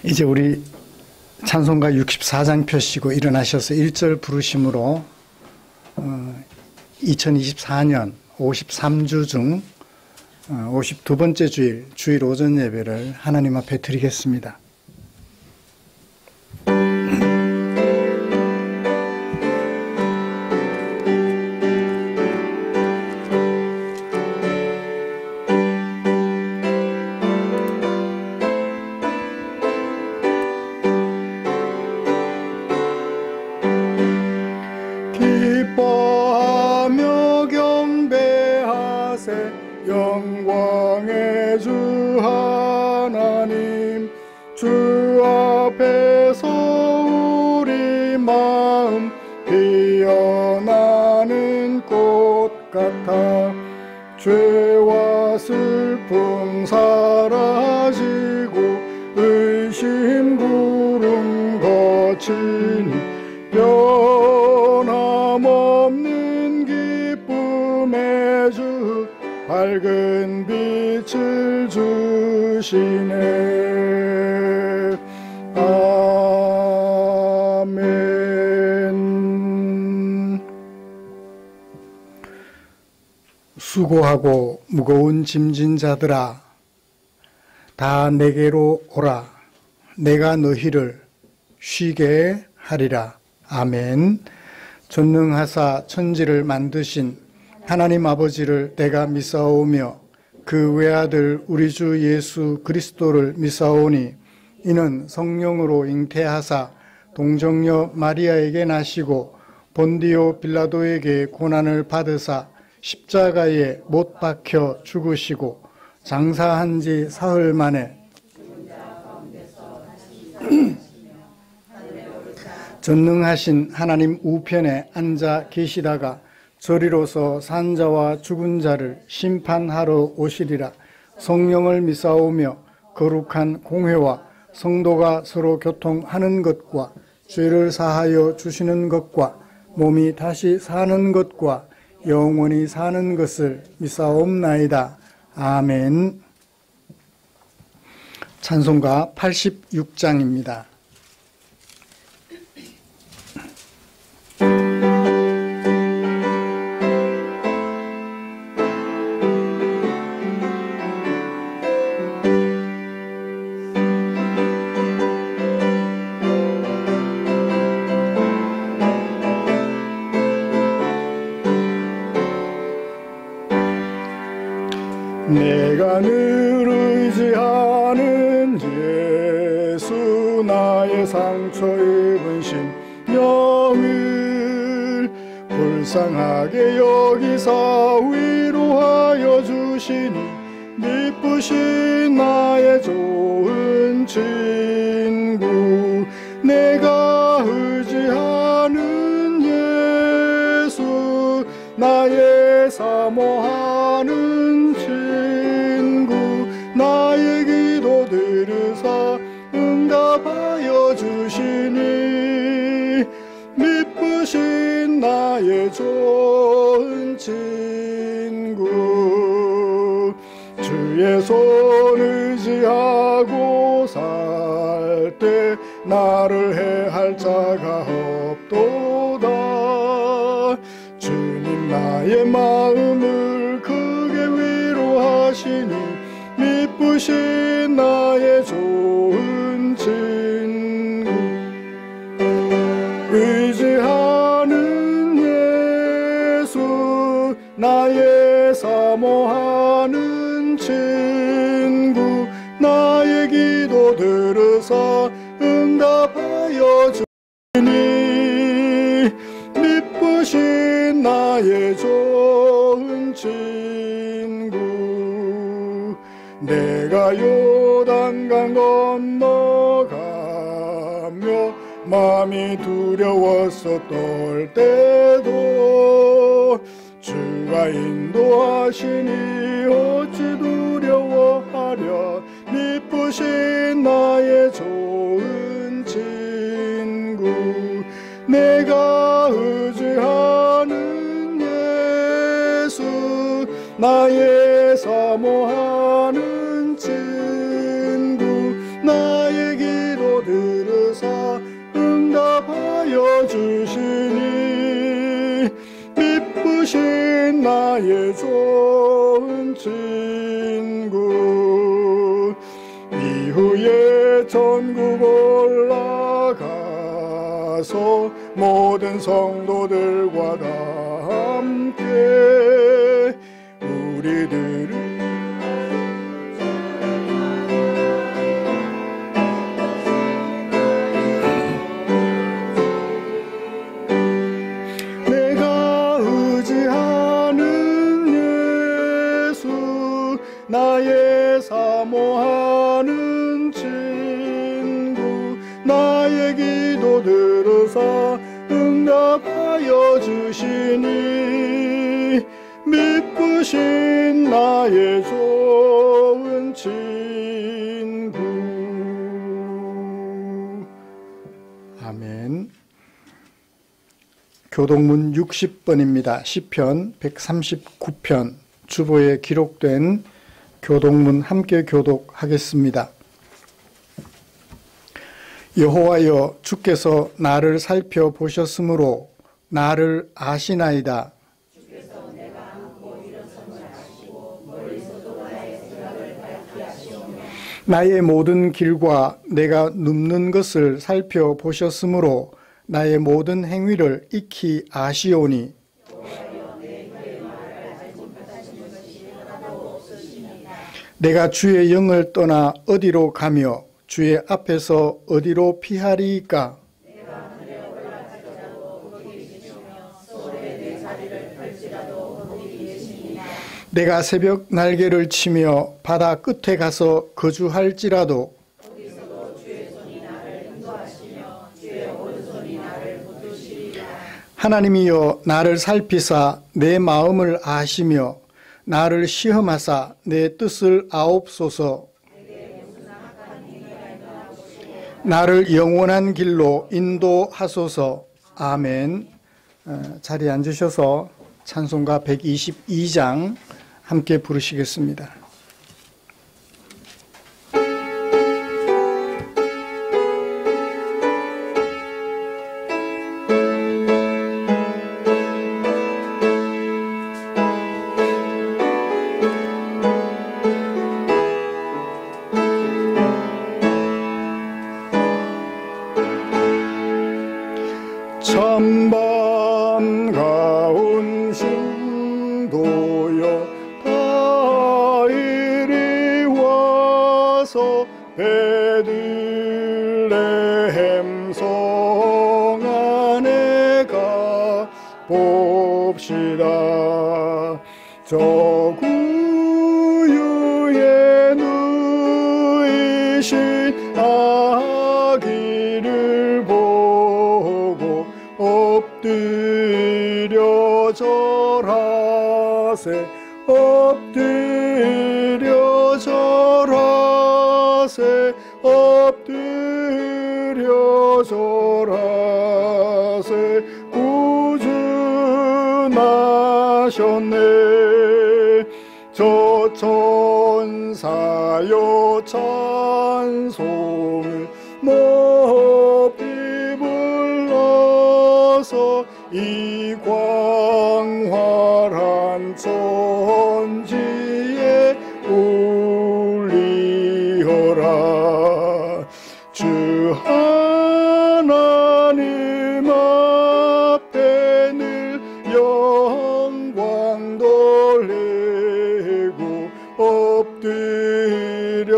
이제 우리 찬송가 64장 펴시고 일어나셔서 1절 부르심으로 2024년 53주 중 52번째 주일 오전 예배를 하나님 앞에 드리겠습니다. 기뻐하며 경배하세 영광의 주 하나님, 주 앞에서 우리 마음 피어나는 꽃 같아 죄와 슬픔 사라지고 의심 구름 거치니 변함없는 기쁨의 주 밝은 빛을 주시네. 아멘. 수고하고 무거운 짐진 자들아, 다 내게로 오라. 내가 너희를 쉬게 하리라. 아멘. 전능하사 천지를 만드신 하나님 아버지를 내가 믿사오며 그 외아들 우리 주 예수 그리스도를 믿사오니, 이는 성령으로 잉태하사 동정녀 마리아에게 나시고 본디오 빌라도에게 고난을 받으사 십자가에 못 박혀 죽으시고 장사한 지 사흘 만에 전능하신 하나님 우편에 앉아 계시다가 저리로서 산자와 죽은 자를 심판하러 오시리라. 성령을 믿사오며 거룩한 공회와 성도가 서로 교통하는 것과 죄를 사하여 주시는 것과 몸이 다시 사는 것과 영원히 사는 것을 믿사옵나이다. 아멘. 찬송가 86장입니다. 내가 늘 의지하는 예수, 나의 상처 입은 심령을 불쌍하게 여기사 위로하여 주시니, 미쁘신 나의 좋은 친구, 내가 의지하는 예수, 나의 사모하는 친구, 나의 기도 들으사 응답하여 주시니, 미쁘신 나의 좋은 친구, 주의 손 의지하고 살 때 나를 해할 자가 없도다. 주님 나의 마음을 크게 위로하시니, 미쁘신 나의 좋은 친구, 의지하는 예수, 나의 사모하는 친구, 나의 기도 들으사 응답하여 주니, 미쁘신 나의 좋은 친구, 내가 요단강 건너가며 마음이 두려워서 떨 때도 주가 인도하시니 어찌 두려워하랴. 미쁘신 나의 좋은 친구, 내가 의지하는 예수, 나의 사모하는 친구, 천국 올라가서 모든 성도들과 다 함께 우리들을 내가 의지하는 예수 나의 사모하는 친구 나의 기도 들으사 응답하여 주시니 믿으신 나의 좋은 친구. 아멘. 교독문 60번입니다. 시편 139편 주보에 기록된 교독문 함께 교독하겠습니다. 여호와여, 주께서 나를 살펴보셨으므로 나를 아시나이다. 나의 모든 길과 내가 눕는 것을 살펴보셨으므로 나의 모든 행위를 익히 아시오니 내가 주의 영을 떠나 어디로 가며 주의 앞에서 어디로 피하리이까? 내가 새벽 날개를 치며 바다 끝에 가서 거주할지라도 하나님이여 나를 살피사 내 마음을 아시며 나를 시험하사 내 뜻을 아옵소서. 나를 영원한 길로 인도하소서. 아멘. 자리에 앉으셔서 찬송가 122장 함께 부르시겠습니다. 찬 가운 신도여 다 이리 와서 베들레헴 성 안에 가 봅시다. 저 구유에 누이신 아기를 보고 엎드려 절하세 엎드려 절하세 엎드려 절하세 구주나셨네. 저 천사여 찬송을 높이 불러서 이 광활한 천지에 울리어라. 주 하나님 앞에 늘 영광 돌리고 엎드려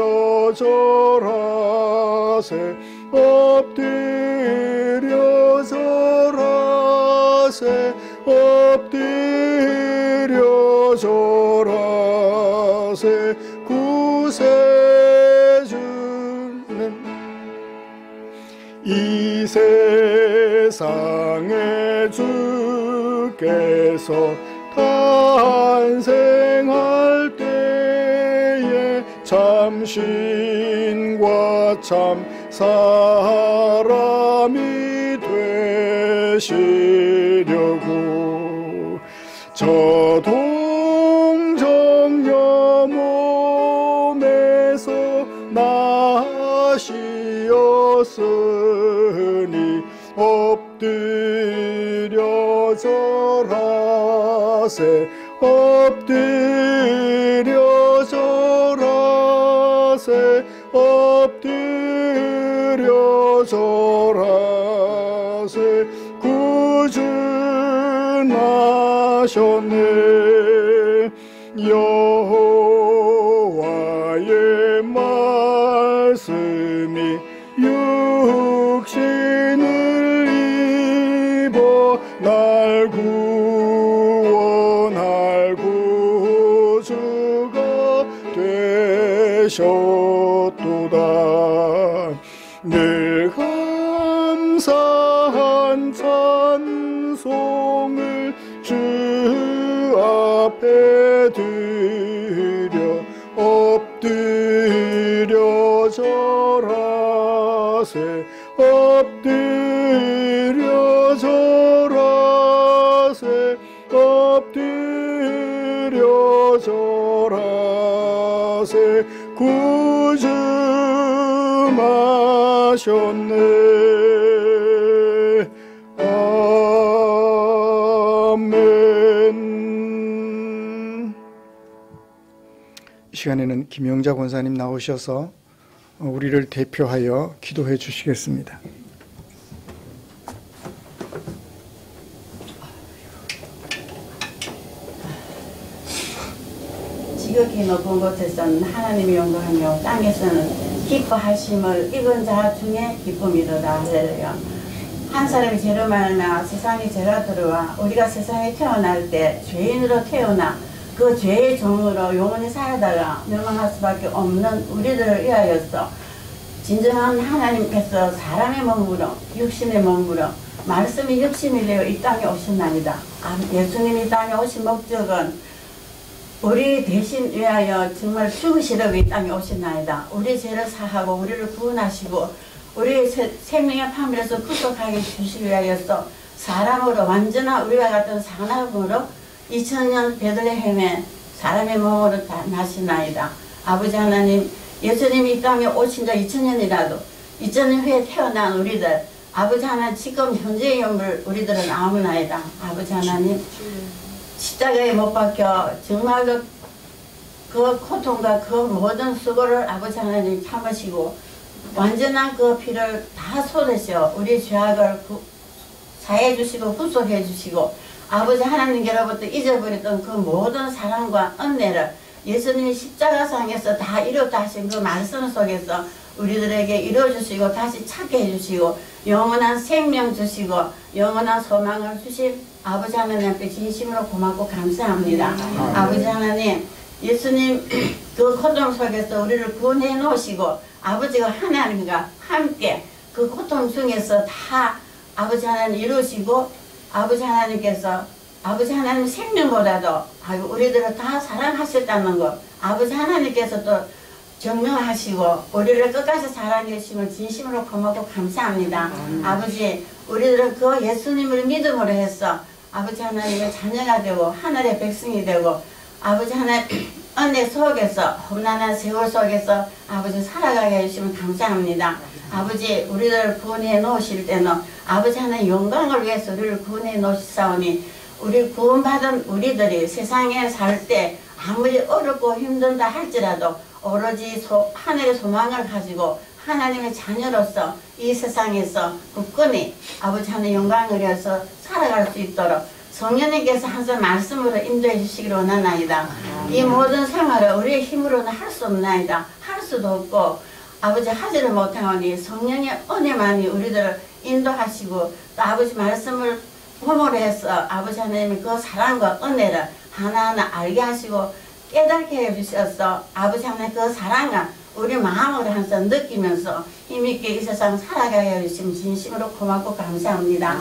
절하세 엎드려 절하세 엎드려 절하세 구세주는 이 세상에 주께서 탄생할 때에 참신과 참 사람이 되시려고 저 동정녀 몸에서 나시었으니 엎드려 절하세 엎드려 절하세 엎드려 절하세 구준하셨네. 여호와의 말씀이 육신을 입어 날 구원할 구주가 되셨도다. 늘 감사한 찬송을 주 앞에 드려 엎드려 절하세 엎드려 절하세 엎드려 절하세 구주마셨네. 아멘. 이 시간에는 김영자 권사님 나오셔서 우리를 대표하여 기도해 주시겠습니다. 지극히 높은 곳에서는 하나님이 영광하며 땅에서는 기뻐하심을 입은 자 중에 기쁨이로다. 할렐루야. 한 사람이 죄로 말미암아 세상에 죄가 들어와 우리가 세상에 태어날 때 죄인으로 태어나 그 죄의 종으로 영원히 살다가 멸망할 수밖에 없는 우리들을 위하여서 진정한 하나님께서 사람의 몸으로 육신의 몸으로 말씀이 육신이 되어 이 땅에 오셨나이다. 예수님이 이 땅에 오신 목적은 우리 대신 위하여 정말 죽으시려고 이 땅에 오셨나이다. 우리 죄를 사하고 우리를 구원하시고 우리의 생명의 파멸에서 구속하게 주시기 위하여서 사람으로 완전한 우리와 같은 사람으로 2000년 베들레헴에 사람의 몸으로 나시나이다. 아버지 하나님, 예수님이 이 땅에 오신 지 2000년이라도 2000년 후에 태어난 우리들, 아버지 하나님 지금 현재의 영을 우리들은 아무나이다. 아버지 하나님, 십자가에 못 박혀 정말 그 고통과 그 모든 수고를 아버지 하나님 참으시고 완전한 그 피를 다 쏟으셔 우리 죄악을 사해 주시고 구속해 주시고 아버지 하나님께로부터 잊어버렸던 그 모든 사랑과 은혜를 예수님이 십자가상에서 다 이뤘다 하신 그 말씀 속에서 우리들에게 이루어주시고 다시 찾게 해주시고 영원한 생명 주시고 영원한 소망을 주신 아버지 하나님 앞에 진심으로 고맙고 감사합니다. 아버지 하나님, 예수님 그 고통 속에서 우리를 구원해 놓으시고 아버지가 하나님과 함께 그 고통 중에서 다 아버지 하나님 이루시고 아버지 하나님께서 아버지 하나님 생명보다도 우리들을 다 사랑하셨다는 것 아버지 하나님께서 또 증명하시고 우리를 끝까지 사랑해 주심을 진심으로 고맙고 감사합니다. 아버지 우리들은 그 예수님을 믿음으로 해서 아버지 하나님의 자녀가 되고 하늘의 백성이 되고 아버지 하나님 은혜 속에서 험난한 세월 속에서 아버지 살아가게 해주시면 감사합니다. 아버지 우리를 구원해 놓으실 때는 아버지 하나님 영광을 위해서 우리를 구원해 놓으시사오니 우리 구원받은 우리들이 세상에 살 때 아무리 어렵고 힘든다 할지라도 오로지 하늘의 소망을 가지고 하나님의 자녀로서 이 세상에서 굳건히 아버지 하나님 영광을 위해서 살아갈 수 있도록 성령님께서 항상 말씀으로 인도해 주시기를 원하나이다. 이 모든 생활을 우리의 힘으로는 할 수 없나이다. 할 수도 없고 아버지 하지를 못하오니 성령의 은혜만이 우리들을 인도하시고 또 아버지 말씀을 hum으로 해서 아버지 하나님의 그 사랑과 은혜를 하나하나 알게 하시고 깨닫게 해주셔서 아버지 하나님 그 사랑을 우리 마음으로 항상 느끼면서 힘있게 이 세상 살아가게 해주시면 진심으로 고맙고 감사합니다.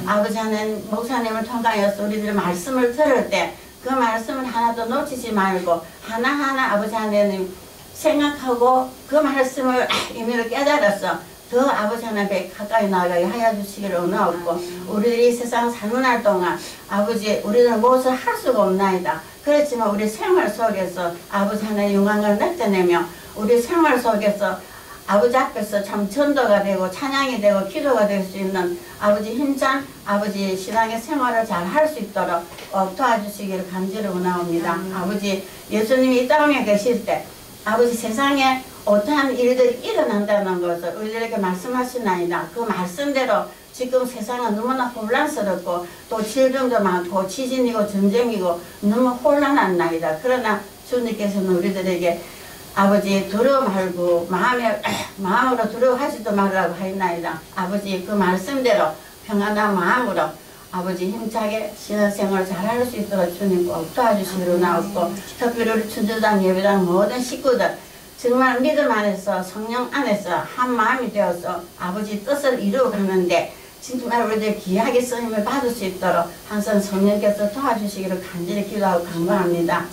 아버지 하나님 목사님을 통하여서 우리들 말씀을 들을 때 그 말씀을 하나도 놓치지 말고 하나하나 아버지 하나님 생각하고 그 말씀을 임의로 깨달아서 더 아버지 하나님께 가까이 나가게 하여 주시기를 원하옵고 우리들이 이 세상 사는 날 동안 아버지 우리는 무엇을 할 수가 없나이다. 그렇지만 우리 생활 속에서 아버지 하나님의 영광을 나타내며 우리 생활 속에서 아버지 앞에서 참 전도가 되고 찬양이 되고 기도가 될 수 있는 아버지 힘찬 아버지 신앙의 생활을 잘 할 수 있도록 도와주시기를 간절히 원하옵니다. 아버지 예수님이 이 땅에 계실 때 아버지 세상에 어떠한 일들이 일어난다는 것을 우리들에게 말씀하시나이다. 그 말씀대로 지금 세상은 너무나 혼란스럽고 또 질병도 많고 지진이고 전쟁이고 너무 혼란한 나이다. 그러나 주님께서는 우리들에게 아버지 두려워 말고 마음으로 두려워하지도 말라고 하였나이다. 아버지 그 말씀대로 평안한 마음으로 아버지 힘차게 신앙생활 잘할 수 있도록 주님 꼭 도와주시기로 나왔고, 특별히 우리 춘주당 예배당 모든 식구들 정말 믿음 안에서 성령 안에서 한 마음이 되어서 아버지 뜻을 이루어가는데 정말 우리들 귀하게 쓰임을 받을 수 있도록 항상 성령께서 도와주시기를 간절히 기도하고 간구합니다.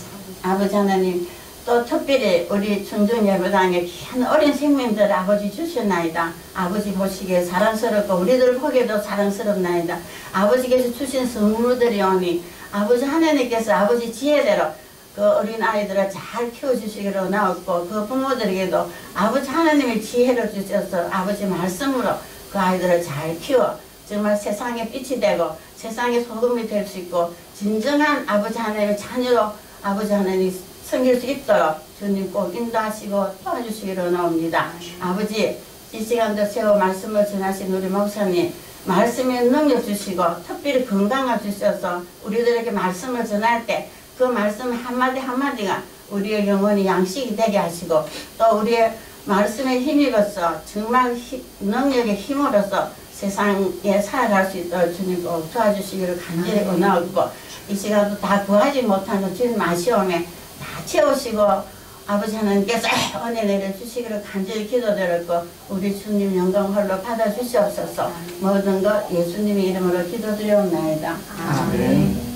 아버지 하나님, 또 특별히 우리 춘중 예배당에 귀한 어린 생명들 아버지 주셨나이다. 아버지 보시기에 사랑스럽고 우리들 보기에도 사랑스럽나이다. 아버지께서 주신 선물들이 오니 아버지 하나님께서 아버지 지혜대로 그 어린 아이들을 잘 키워주시기로 나왔고, 그 부모들에게도 아버지 하나님의 지혜를 주셔서 아버지 말씀으로 그 아이들을 잘 키워 정말 세상에 빛이 되고 세상에 소금이 될 수 있고 진정한 아버지 하나님의 자녀로 아버지 하나님 섬길 수 있도록 주님 꼭 인도하시고 도와주시기로 나옵니다. 아버지, 이 시간도 세워 말씀을 전하신 우리 목사님 말씀에 능력 주시고 특별히 건강을 주셔서 우리들에게 말씀을 전할 때 그 말씀 한마디 한마디가 우리의 영혼이 양식이 되게 하시고 또 우리의 말씀에 힘입어서 정말 능력의 힘으로서 세상에 살아갈 수 있도록 주님 꼭 도와주시기를 간절히 원하고, 이 시간도 다 구하지 못하는 주님 아쉬움에 다 채우시고 아버지 하나님께서 은혜 내려주시기를 간절히 기도드렸고, 우리 주님 영광 홀로 받아주시옵소서. 모든 것 예수님의 이름으로 기도드리옵나이다. 아멘.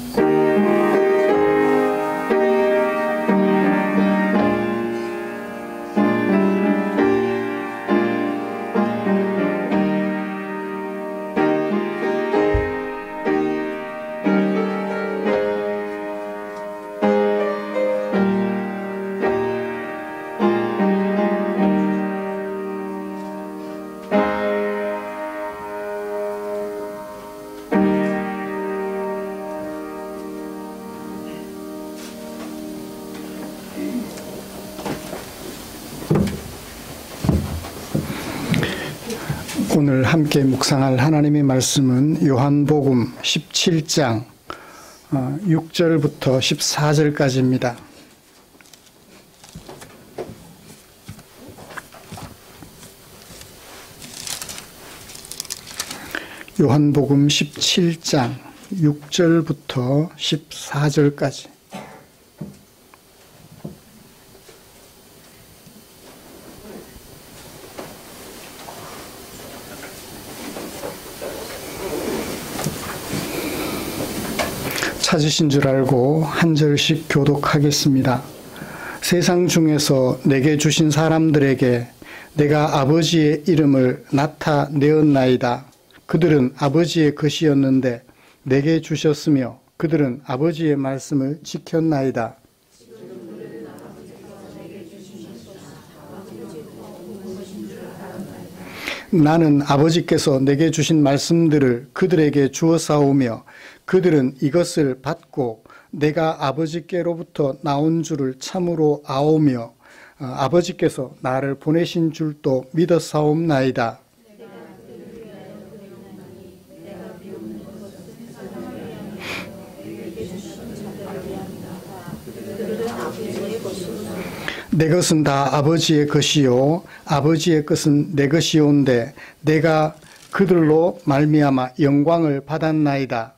오늘 함께 묵상할 하나님의 말씀은 요한복음 17장 6절부터 14절까지입니다. 요한복음 17장 6절부터 14절까지. 찾으신 줄 알고 한 절씩 교독하겠습니다. 세상 중에서 내게 주신 사람들에게 내가 아버지의 이름을 나타내었나이다. 그들은 아버지의 것이었는데 내게 주셨으며 그들은 아버지의 말씀을 지켰나이다. 나는 아버지께서 내게 주신 말씀들을 그들에게 주었사오며 그들은 이것을 받고 내가 아버지께로부터 나온 줄을 참으로 아오며 아버지께서 나를 보내신 줄도 믿었사옵나이다. 내 것은 다 아버지의 것이요 아버지의 것은 내 것이온데 내가 그들로 말미암아 영광을 받았나이다.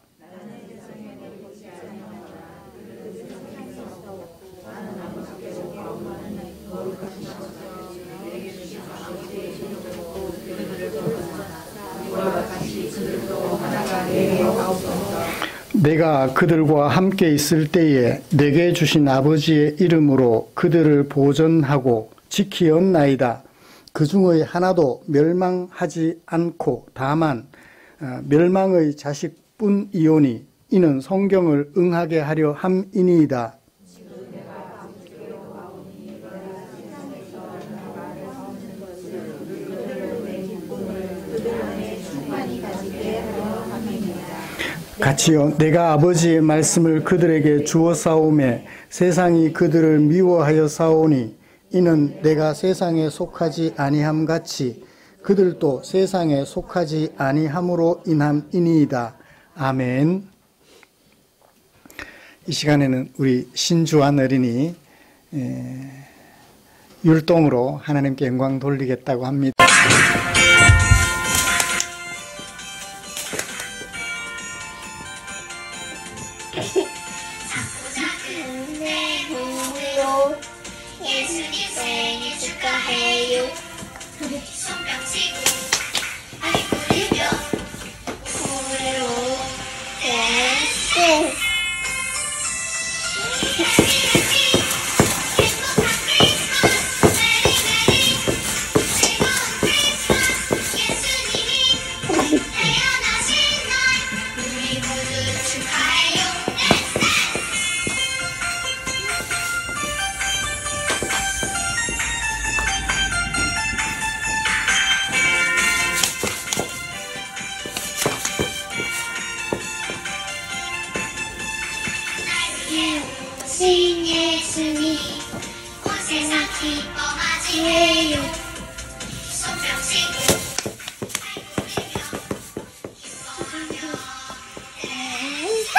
내가 그들과 함께 있을 때에 내게 주신 아버지의 이름으로 그들을 보존하고 지키었나이다. 그 중의 하나도 멸망하지 않고 다만 멸망의 자식뿐이오니 이는 성경을 응하게 하려 함이니이다. 같이요 내가 아버지의 말씀을 그들에게 주어 싸우매 세상이 그들을 미워하여 싸우니 이는 내가 세상에 속하지 아니함 같이 그들도 세상에 속하지 아니함으로 인함이니이다. 아멘. 이 시간에는 우리 신주한 어린이 율동으로 하나님께 영광 돌리겠다고 합니다. 예수님 생일 축하해요. 손뼉 치고 아이 부리며 부르로 댄스. 예수님 온 세상 기뻐 맞이해요. 손뼉 치고 아이 부리며 기뻐하며 댄스.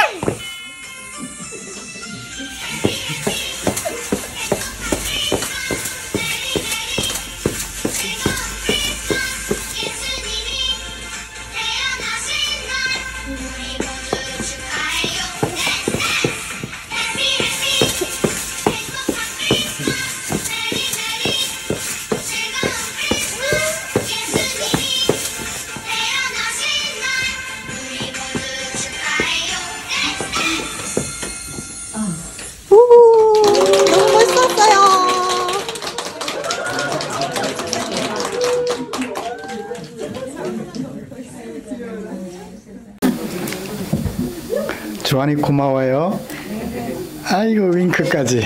너무 멋있었어요. 조한이 고마워요. 아이고 윙크까지.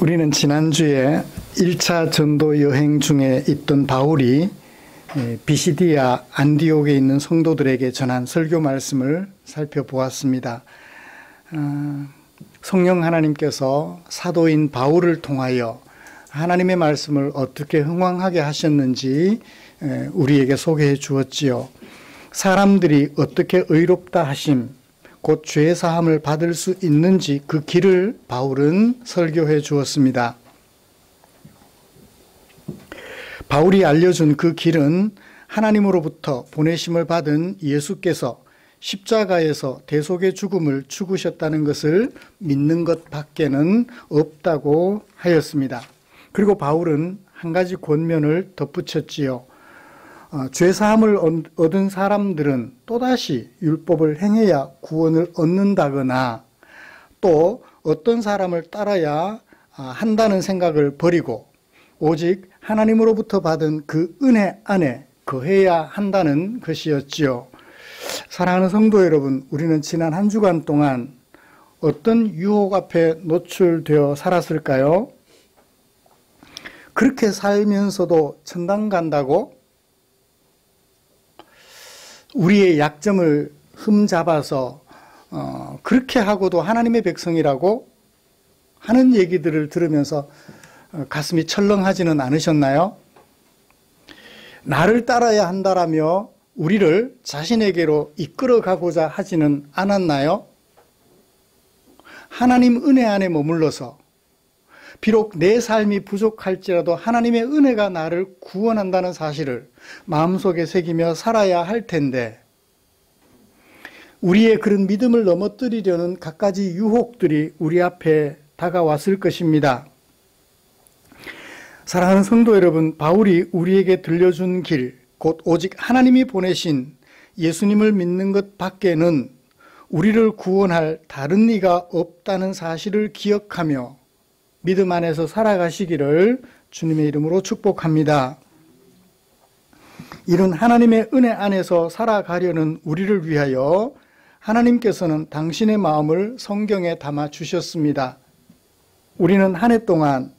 우리는 지난주에 1차 전도 여행 중에 있던 바울이 비시디아 안디옥에 있는 성도들에게 전한 설교 말씀을 살펴보았습니다. 성령 하나님께서 사도인 바울을 통하여 하나님의 말씀을 어떻게 흥왕하게 하셨는지 우리에게 소개해 주었지요. 사람들이 어떻게 의롭다 하심, 곧 죄 사함을 받을 수 있는지 그 길을 바울은 설교해 주었습니다. 바울이 알려준 그 길은 하나님으로부터 보내심을 받은 예수께서 십자가에서 대속의 죽음을 죽으셨다는 것을 믿는 것 밖에는 없다고 하였습니다. 그리고 바울은 한 가지 권면을 덧붙였지요. 죄사함을 얻은 사람들은 또다시 율법을 행해야 구원을 얻는다거나 또 어떤 사람을 따라야 한다는 생각을 버리고 오직 하나님으로부터 받은 그 은혜 안에 거해야 한다는 것이었지요. 사랑하는 성도 여러분, 우리는 지난 한 주간 동안 어떤 유혹 앞에 노출되어 살았을까요? 그렇게 살면서도 천당 간다고? 우리의 약점을 흠잡아서 그렇게 하고도 하나님의 백성이라고 하는 얘기들을 들으면서 가슴이 철렁하지는 않으셨나요? 나를 따라야 한다라며 우리를 자신에게로 이끌어가고자 하지는 않았나요? 하나님 은혜 안에 머물러서 비록 내 삶이 부족할지라도 하나님의 은혜가 나를 구원한다는 사실을 마음속에 새기며 살아야 할 텐데 우리의 그런 믿음을 넘어뜨리려는 갖가지 유혹들이 우리 앞에 다가왔을 것입니다. 사랑하는 성도 여러분, 바울이 우리에게 들려준 길, 곧 오직 하나님이 보내신 예수님을 믿는 것 밖에는 우리를 구원할 다른 이가 없다는 사실을 기억하며 믿음 안에서 살아가시기를 주님의 이름으로 축복합니다. 이런 하나님의 은혜 안에서 살아가려는 우리를 위하여 하나님께서는 당신의 마음을 성경에 담아 주셨습니다. 우리는 한 해 동안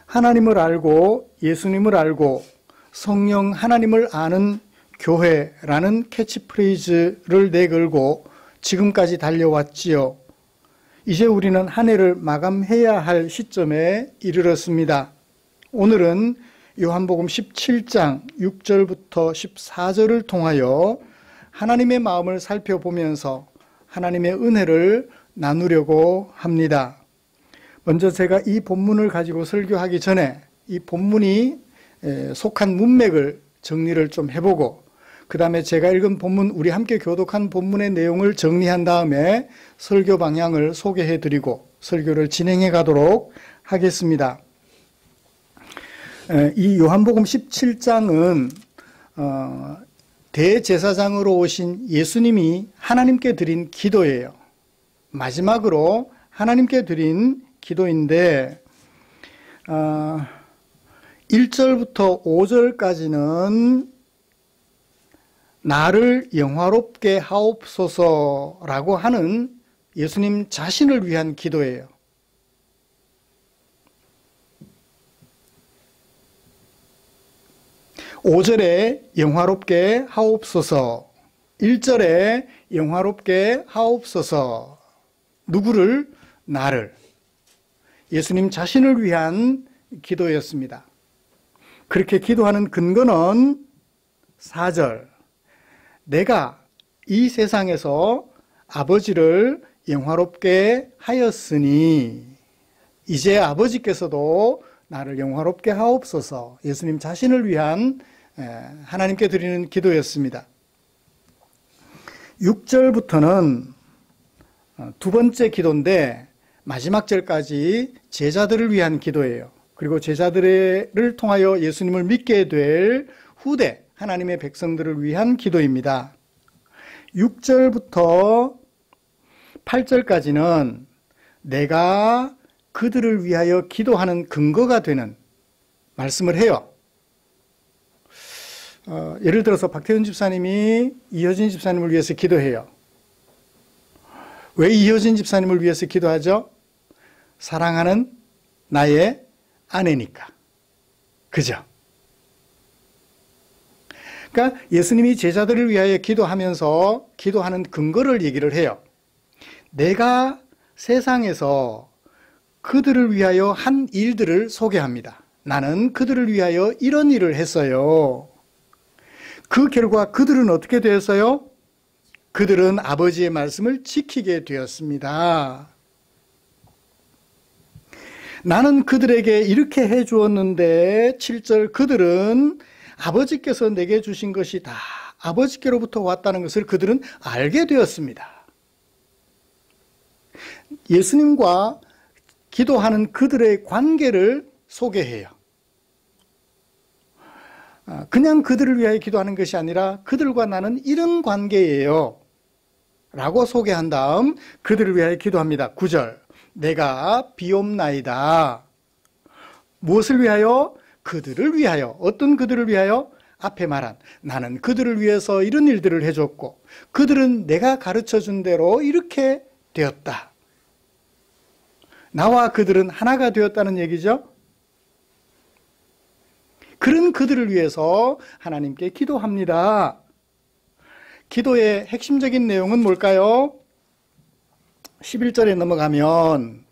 하나님을 알고 예수님을 알고 성령 하나님을 아는 교회라는 캐치프레이즈를 내걸고 지금까지 달려왔지요. 이제 우리는 한 해를 마감해야 할 시점에 이르렀습니다. 오늘은 요한복음 17장 6절부터 14절을 통하여 하나님의 마음을 살펴보면서 하나님의 은혜를 나누려고 합니다. 먼저 제가 이 본문을 가지고 설교하기 전에 이 본문이 속한 문맥을 정리를 좀 해보고, 그 다음에 제가 읽은 본문, 우리 함께 교독한 본문의 내용을 정리한 다음에 설교 방향을 소개해드리고 설교를 진행해 가도록 하겠습니다. 이 요한복음 17장은 대제사장으로 오신 예수님이 하나님께 드린 기도예요. 마지막으로 하나님께 드린 기도인데 1절부터 5절까지는 나를 영화롭게 하옵소서라고 하는 예수님 자신을 위한 기도예요. 5절에 영화롭게 하옵소서, 1절에 영화롭게 하옵소서. 누구를? 나를. 예수님 자신을 위한 기도였습니다. 그렇게 기도하는 근거는 4절, 내가 이 세상에서 아버지를 영화롭게 하였으니 이제 아버지께서도 나를 영화롭게 하옵소서. 예수님 자신을 위한 하나님께 드리는 기도였습니다. 6절부터는 두 번째 기도인데 마지막 절까지 제자들을 위한 기도예요. 그리고 제자들을 통하여 예수님을 믿게 될 후대 하나님의 백성들을 위한 기도입니다. 6절부터 8절까지는 내가 그들을 위하여 기도하는 근거가 되는 말씀을 해요. 예를 들어서 박태훈 집사님이 이효진 집사님을 위해서 기도해요. 왜 이효진 집사님을 위해서 기도하죠? 사랑하는 나의 아내니까. 그죠? 그러니까 예수님이 제자들을 위하여 기도하면서 기도하는 근거를 얘기를 해요. 내가 세상에서 그들을 위하여 한 일들을 소개합니다. 나는 그들을 위하여 이런 일을 했어요. 그 결과 그들은 어떻게 되었어요? 그들은 아버지의 말씀을 지키게 되었습니다. 나는 그들에게 이렇게 해 주었는데 7절 그들은 아버지께서 내게 주신 것이 다 아버지께로부터 왔다는 것을 그들은 알게 되었습니다. 예수님과 기도하는 그들의 관계를 소개해요. 그냥 그들을 위하여 기도하는 것이 아니라 그들과 나는 이런 관계예요 라고 소개한 다음 그들을 위하여 기도합니다. 9절 내가 비옵나이다. 무엇을 위하여? 그들을 위하여. 어떤 그들을 위하여? 앞에 말한 나는 그들을 위해서 이런 일들을 해줬고 그들은 내가 가르쳐준 대로 이렇게 되었다. 나와 그들은 하나가 되었다는 얘기죠. 그런 그들을 위해서 하나님께 기도합니다. 기도의 핵심적인 내용은 뭘까요? 11절에 넘어가면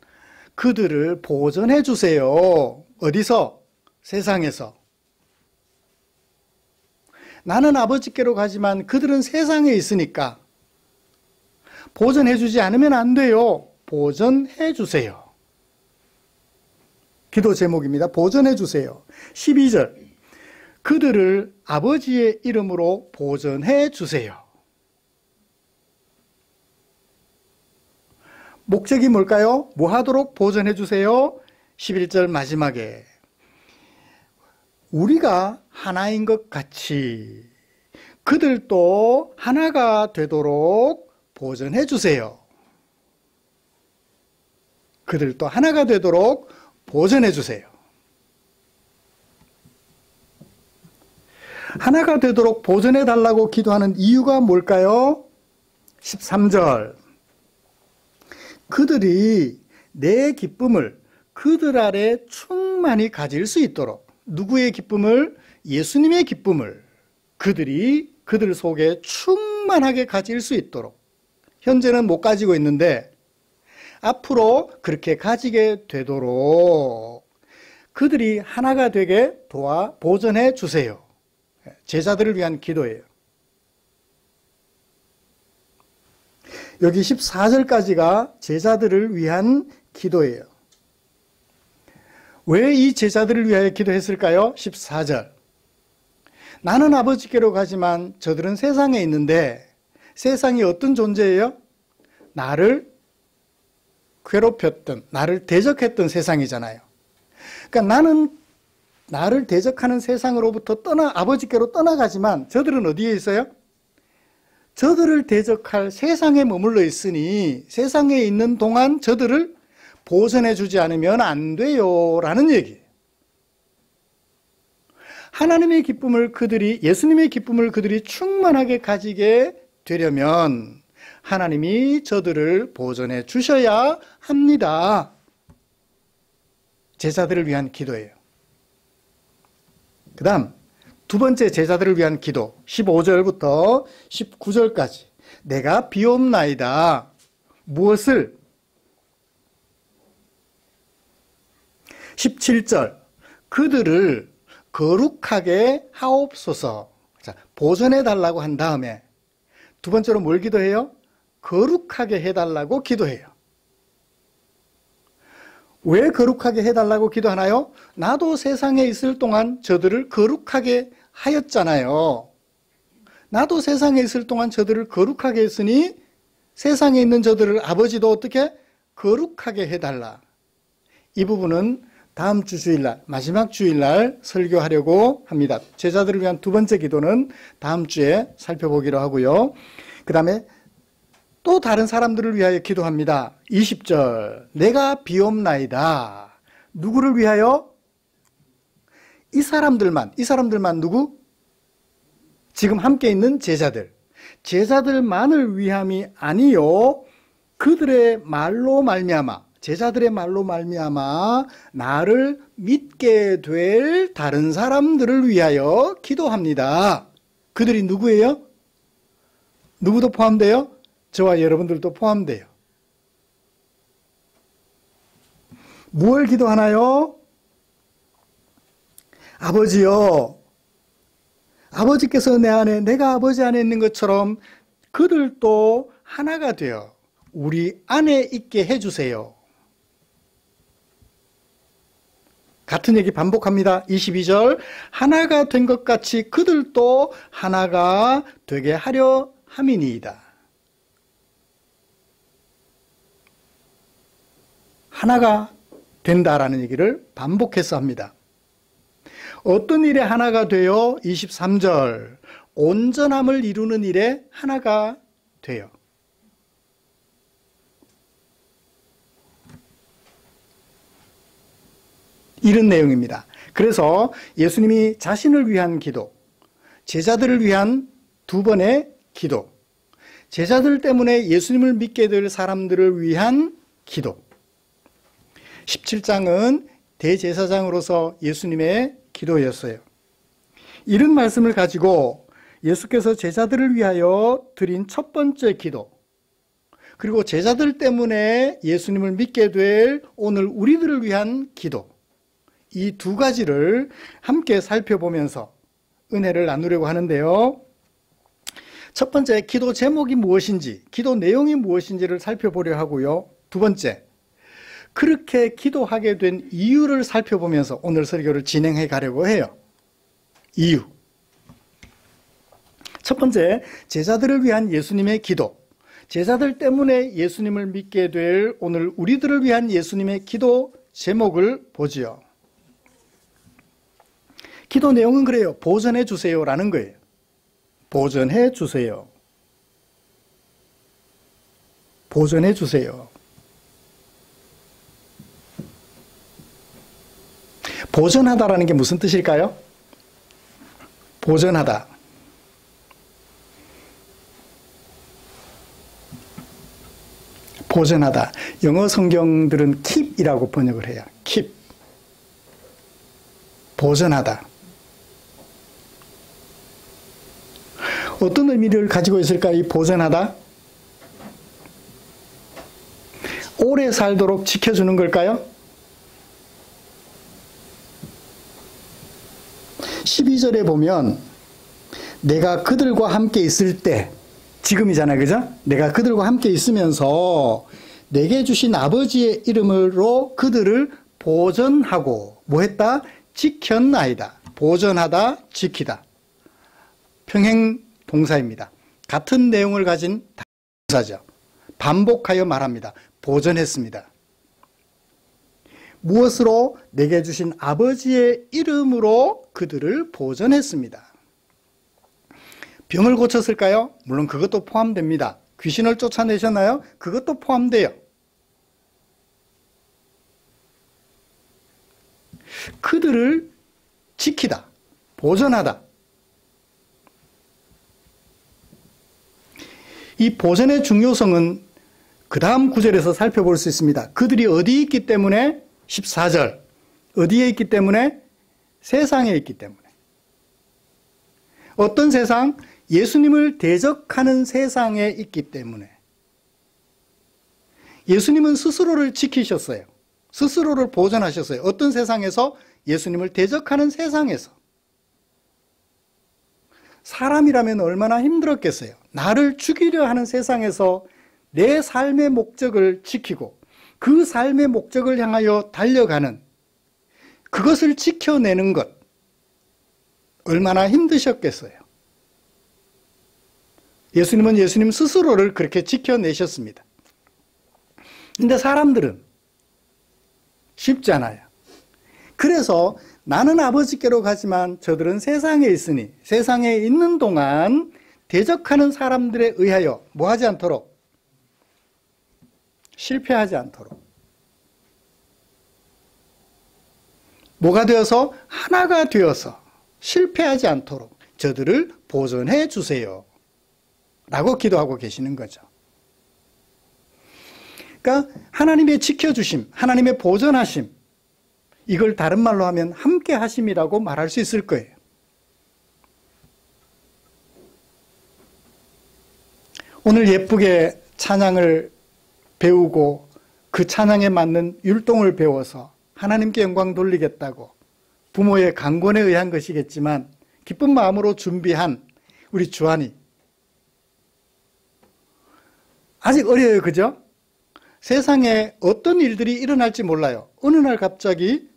그들을 보전해 주세요. 어디서? 세상에서. 나는 아버지께로 가지만 그들은 세상에 있으니까 보전해 주지 않으면 안 돼요. 보전해 주세요. 기도 제목입니다. 보전해 주세요. 12절 그들을 아버지의 이름으로 보전해 주세요. 목적이 뭘까요? 뭐 하도록 보전해 주세요? 11절 마지막에 우리가 하나인 것 같이 그들도 하나가 되도록 보전해 주세요. 그들도 하나가 되도록 보전해 주세요. 하나가 되도록 보전해 달라고 기도하는 이유가 뭘까요? 13절 그들이 내 기쁨을 그들 아래 충만히 가질 수 있도록 누구의 기쁨을? 예수님의 기쁨을 그들이 그들 속에 충만하게 가질 수 있도록 현재는 못 가지고 있는데 앞으로 그렇게 가지게 되도록 그들이 하나가 되게 도와 보전해 주세요. 제자들을 위한 기도예요. 여기 14절까지가 제자들을 위한 기도예요. 왜 이 제자들을 위하여 기도했을까요? 14절. 나는 아버지께로 가지만 저들은 세상에 있는데 세상이 어떤 존재예요? 나를 괴롭혔던, 나를 대적했던 세상이잖아요. 그러니까 나는 나를 대적하는 세상으로부터 아버지께로 떠나가지만 저들은 어디에 있어요? 저들을 대적할 세상에 머물러 있으니 세상에 있는 동안 저들을 보전해 주지 않으면 안 돼요 라는 얘기예요. 하나님의 기쁨을 예수님의 기쁨을 그들이 충만하게 가지게 되려면 하나님이 저들을 보전해 주셔야 합니다. 제자들을 위한 기도예요. 그 다음 두 번째 제자들을 위한 기도 15절부터 19절까지 내가 비옵나이다. 무엇을? 17절 그들을 거룩하게 하옵소서. 자, 보전해 달라고 한 다음에 두 번째로 뭘 기도해요? 거룩하게 해달라고 기도해요. 왜 거룩하게 해달라고 기도하나요? 나도 세상에 있을 동안 저들을 거룩하게 하였잖아요. 나도 세상에 있을 동안 저들을 거룩하게 했으니 세상에 있는 저들을 아버지도 어떻게 거룩하게 해달라. 이 부분은 다음 주 주일날, 마지막 주일날 설교하려고 합니다. 제자들을 위한 두 번째 기도는 다음 주에 살펴보기로 하고요. 그 다음에 또 다른 사람들을 위하여 기도합니다. 20절 내가 비옵나이다. 누구를 위하여? 이 사람들만 누구? 지금 함께 있는 제자들만을 위함이 아니요 그들의 말로 말미암아 제자들의 말로 말미암아 나를 믿게 될 다른 사람들을 위하여 기도합니다. 그들이 누구예요? 누구도 포함돼요? 저와 여러분들도 포함돼요. 무엇을 기도하나요? 아버지요. 아버지께서 내 안에 내가 아버지 안에 있는 것처럼 그들도 하나가 되어 우리 안에 있게 해주세요. 같은 얘기 반복합니다. 22절 하나가 된 것 같이 그들도 하나가 되게 하려 함이니이다. 하나가 된다라는 얘기를 반복해서 합니다. 어떤 일에 하나가 되어 23절 온전함을 이루는 일에 하나가 돼요. 이런 내용입니다. 그래서 예수님이 자신을 위한 기도, 제자들을 위한 두 번의 기도, 제자들 때문에 예수님을 믿게 될 사람들을 위한 기도. 17장은 대제사장으로서 예수님의 기도였어요. 이런 말씀을 가지고 예수께서 제자들을 위하여 드린 첫 번째 기도, 그리고 제자들 때문에 예수님을 믿게 될 오늘 우리들을 위한 기도, 이 두 가지를 함께 살펴보면서 은혜를 나누려고 하는데요. 첫 번째, 기도 제목이 무엇인지, 기도 내용이 무엇인지를 살펴보려 하고요. 두 번째, 그렇게 기도하게 된 이유를 살펴보면서 오늘 설교를 진행해 가려고 해요. 이유. 첫 번째, 제자들을 위한 예수님의 기도. 제자들 때문에 예수님을 믿게 될 오늘 우리들을 위한 예수님의 기도 제목을 보지요. 기도 내용은 그래요. 보전해 주세요라는 거예요. 보전해 주세요. 보전해 주세요. 보전하다라는 게 무슨 뜻일까요? 보전하다. 보전하다. 영어 성경들은 keep이라고 번역을 해요. keep. 보전하다. 어떤 의미를 가지고 있을까, 이 보전하다? 오래 살도록 지켜주는 걸까요? 12절에 보면 내가 그들과 함께 있을 때, 지금이잖아요, 그죠? 내가 그들과 함께 있으면서 내게 주신 아버지의 이름으로 그들을 보전하고 뭐 했다? 지켰나이다. 보전하다, 지키다. 평행 동사입니다. 같은 내용을 가진 동사죠. 반복하여 말합니다. 보전했습니다. 무엇으로? 내게 주신 아버지의 이름으로 그들을 보전했습니다. 병을 고쳤을까요? 물론 그것도 포함됩니다. 귀신을 쫓아내셨나요? 그것도 포함돼요. 그들을 지키다, 보전하다. 이 보전의 중요성은 그 다음 구절에서 살펴볼 수 있습니다. 그들이 어디에 있기 때문에? 14절. 어디에 있기 때문에? 세상에 있기 때문에. 어떤 세상? 예수님을 대적하는 세상에 있기 때문에. 예수님은 스스로를 지키셨어요. 스스로를 보존하셨어요. 어떤 세상에서? 예수님을 대적하는 세상에서. 사람이라면 얼마나 힘들었겠어요. 나를 죽이려 하는 세상에서 내 삶의 목적을 지키고 그 삶의 목적을 향하여 달려가는, 그것을 지켜내는 것, 얼마나 힘드셨겠어요. 예수님은 예수님 스스로를 그렇게 지켜내셨습니다. 근데 사람들은 쉽지 않아요. 그래서 나는 아버지께로 가지만 저들은 세상에 있으니, 세상에 있는 동안 대적하는 사람들에 의하여 뭐 하지 않도록? 실패하지 않도록. 뭐가 되어서? 하나가 되어서 실패하지 않도록 저들을 보존해 주세요 라고 기도하고 계시는 거죠. 그러니까 하나님의 지켜주심, 하나님의 보존하심, 이걸 다른 말로 하면 함께 하심이라고 말할 수 있을 거예요. 오늘 예쁘게 찬양을 배우고 그 찬양에 맞는 율동을 배워서 하나님께 영광 돌리겠다고 부모의 강권에 의한 것이겠지만 기쁜 마음으로 준비한 우리 주한이 아직 어려요, 그죠? 세상에 어떤 일들이 일어날지 몰라요. 어느 날 갑자기,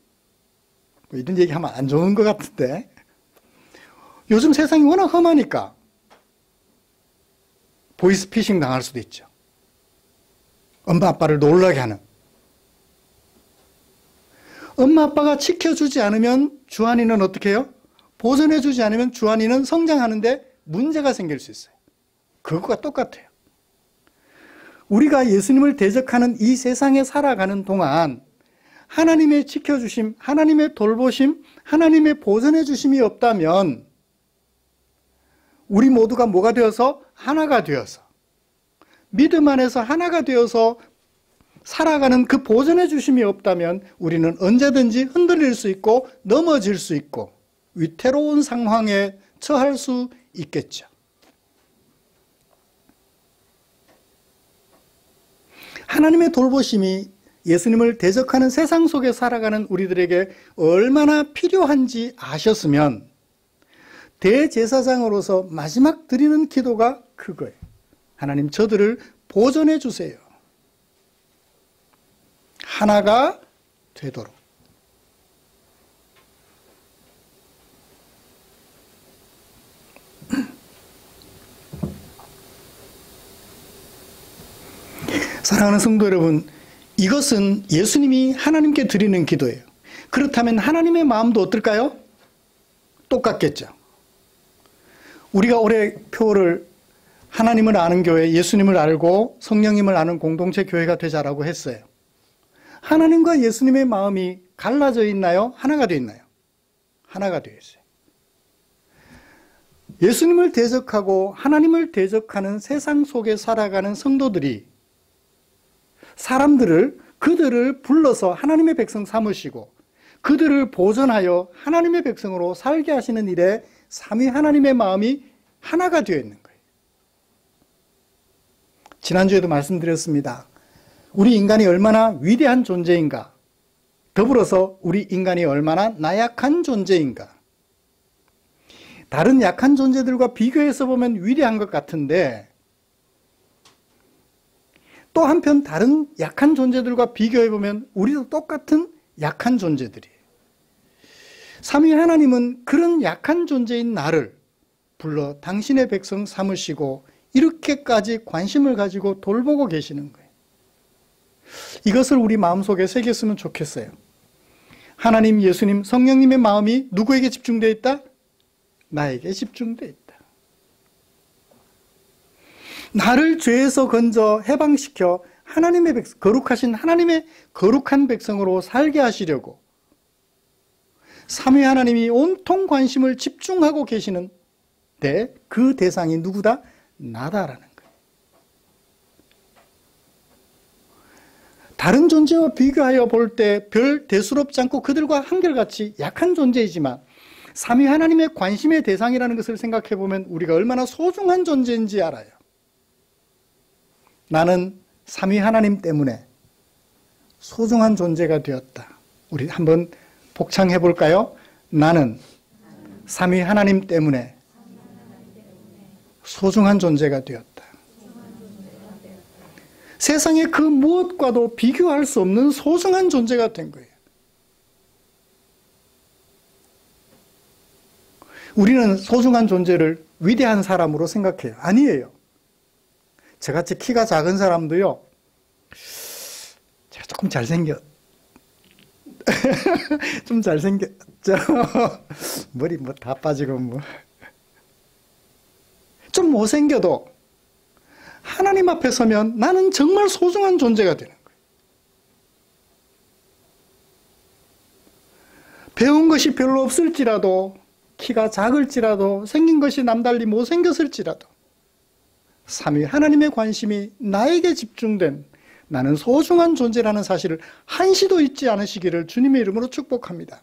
뭐 이런 얘기하면 안 좋은 것 같은데, 요즘 세상이 워낙 험하니까 보이스피싱 당할 수도 있죠. 엄마 아빠를 놀라게 하는. 엄마 아빠가 지켜주지 않으면 주한이는 어떻게 해요? 보존해주지 않으면 주한이는 성장하는데 문제가 생길 수 있어요. 그것과 똑같아요. 우리가 예수님을 대적하는 이 세상에 살아가는 동안 하나님의 지켜주심, 하나님의 돌보심, 하나님의 보존해 주심이 없다면 우리 모두가 뭐가 되어서? 하나가 되어서, 믿음 안에서 하나가 되어서 살아가는 그 보존해 주심이 없다면 우리는 언제든지 흔들릴 수 있고 넘어질 수 있고 위태로운 상황에 처할 수 있겠죠. 하나님의 돌보심이 예수님을 대적하는 세상 속에 살아가는 우리들에게 얼마나 필요한지 아셨으면 대제사장으로서 마지막 드리는 기도가 그거예요. 하나님, 저들을 보존해 주세요. 하나가 되도록. 사랑하는 성도 여러분, 이것은 예수님이 하나님께 드리는 기도예요. 그렇다면 하나님의 마음도 어떨까요? 똑같겠죠. 우리가 올해 표를 하나님을 아는 교회, 예수님을 알고 성령님을 아는 공동체 교회가 되자라고 했어요. 하나님과 예수님의 마음이 갈라져 있나요? 하나가 되어 있나요? 하나가 되어 있어요. 예수님을 대적하고 하나님을 대적하는 세상 속에 살아가는 성도들이 그들을 불러서 하나님의 백성 삼으시고 그들을 보존하여 하나님의 백성으로 살게 하시는 일에 삼위 하나님의 마음이 하나가 되어 있는 거예요. 지난주에도 말씀드렸습니다. 우리 인간이 얼마나 위대한 존재인가, 더불어서 우리 인간이 얼마나 나약한 존재인가. 다른 약한 존재들과 비교해서 보면 위대한 것 같은데, 또 한편 다른 약한 존재들과 비교해 보면 우리도 똑같은 약한 존재들이에요. 삼위 하나님은 그런 약한 존재인 나를 불러 당신의 백성 삼으시고 이렇게까지 관심을 가지고 돌보고 계시는 거예요. 이것을 우리 마음속에 새겼으면 좋겠어요. 하나님, 예수님, 성령님의 마음이 누구에게 집중되어 있다? 나에게 집중되어 있다. 나를 죄에서 건져 해방시켜 하나님의 백성, 거룩하신 하나님의 거룩한 백성으로 살게 하시려고 삼위 하나님이 온통 관심을 집중하고 계시는데 그 대상이 누구다? 나다라는 거예요. 다른 존재와 비교하여 볼 때 별 대수롭지 않고 그들과 한결같이 약한 존재이지만 삼위 하나님의 관심의 대상이라는 것을 생각해 보면 우리가 얼마나 소중한 존재인지 알아요. 나는 삼위 하나님 때문에 소중한 존재가 되었다. 우리 한번 복창해 볼까요? 나는 삼위 하나님 때문에 소중한 존재가 되었다. 세상의 그 무엇과도 비교할 수 없는 소중한 존재가 된 거예요. 우리는 소중한 존재를 위대한 사람으로 생각해요. 아니에요. 저같이 키가 작은 사람도요, 제가 조금 좀 잘생겼죠. 머리 뭐 다 빠지고 뭐. 좀 못생겨도 하나님 앞에 서면 나는 정말 소중한 존재가 되는 거예요. 배운 것이 별로 없을지라도, 키가 작을지라도, 생긴 것이 남달리 못생겼을지라도 삼위 하나님의 관심이 나에게 집중된 나는 소중한 존재라는 사실을 한시도 잊지 않으시기를 주님의 이름으로 축복합니다.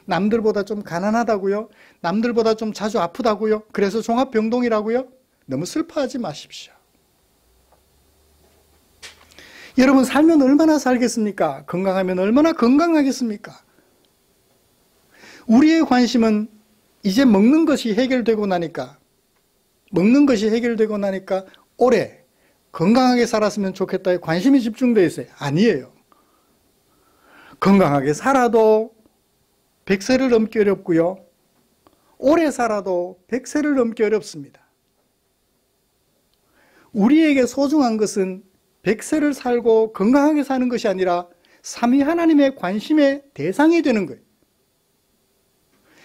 남들보다 좀 가난하다고요? 남들보다 좀 자주 아프다고요? 그래서 종합병동이라고요? 너무 슬퍼하지 마십시오. 여러분, 살면 얼마나 살겠습니까? 건강하면 얼마나 건강하겠습니까? 우리의 관심은 이제 먹는 것이 해결되고 나니까 오래 건강하게 살았으면 좋겠다에 관심이 집중되어 있어요. 아니에요. 건강하게 살아도 100세를 넘기 어렵고요. 오래 살아도 100세를 넘기 어렵습니다. 우리에게 소중한 것은 100세를 살고 건강하게 사는 것이 아니라 삼위 하나님의 관심의 대상이 되는 거예요.